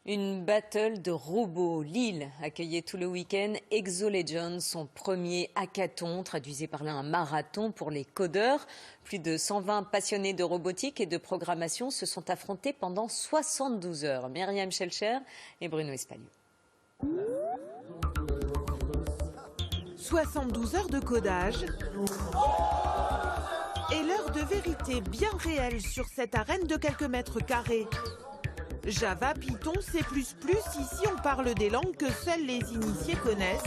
Une battle de robots. Lille accueillait tout le week-end Exolegends, son premier hackathon, traduisé par là un marathon pour les codeurs. Plus de 120 passionnés de robotique et de programmation se sont affrontés pendant 72 heures. Myriam Schelcher et Bruno Espaliu. 72 heures de codage et l'heure de vérité bien réelle sur cette arène de quelques mètres carrés. Java, Python, C++, ici on parle des langues que seuls les initiés connaissent.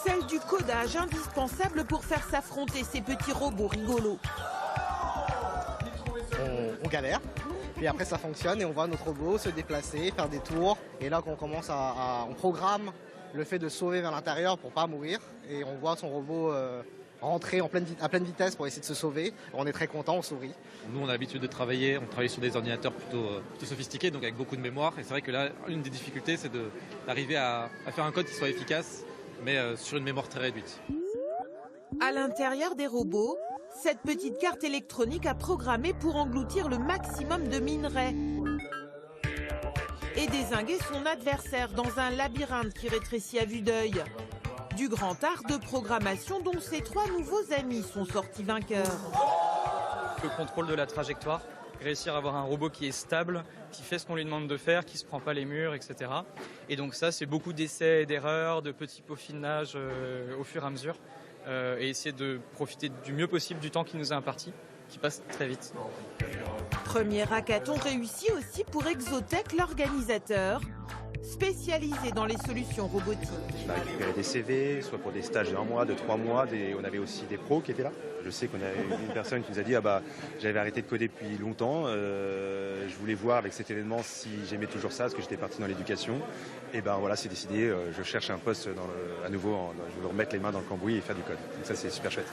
Celle du codage indispensable pour faire s'affronter ces petits robots rigolos. On galère, puis après ça fonctionne et on voit notre robot se déplacer, faire des tours. Et là on commence on programme le fait de sauver vers l'intérieur pour pas mourir. Et on voit son robot rentrer à pleine vitesse pour essayer de se sauver. On est très content, on sourit. Nous, on a l'habitude de travailler, on travaille sur des ordinateurs plutôt sophistiqués, donc avec beaucoup de mémoire. Et c'est vrai que là, une des difficultés, c'est d'arriver à faire un code qui soit efficace, mais sur une mémoire très réduite. À l'intérieur des robots, cette petite carte électronique a programmé pour engloutir le maximum de minerais et dézinguer son adversaire dans un labyrinthe qui rétrécit à vue d'œil. Du grand art de programmation dont ces trois nouveaux amis sont sortis vainqueurs. Le contrôle de la trajectoire, réussir à avoir un robot qui est stable, qui fait ce qu'on lui demande de faire, qui ne se prend pas les murs, etc. Et donc ça, c'est beaucoup d'essais et d'erreurs, de petits peaufinages au fur et à mesure, et essayer de profiter du mieux possible du temps qui nous est imparti, qui passe très vite. Premier hackathon réussi aussi pour Exotech, l'organisateur, spécialisé dans les solutions robotiques. On a récupéré des CV, soit pour des stages de 1 mois, de 3 mois, on avait aussi des pros qui étaient là. Je sais qu'on a une personne qui nous a dit j'avais arrêté de coder depuis longtemps, je voulais voir avec cet événement si j'aimais toujours ça, parce que j'étais parti dans l'éducation. Et voilà, c'est décidé, je cherche un poste à nouveau, je veux remettre les mains dans le cambouis et faire du code. Donc ça, c'est super chouette.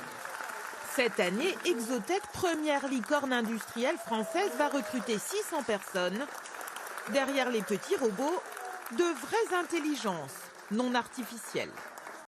Cette année, Exotech, première licorne industrielle française, va recruter 600 personnes. Derrière les petits robots, de vraies intelligences non artificielles.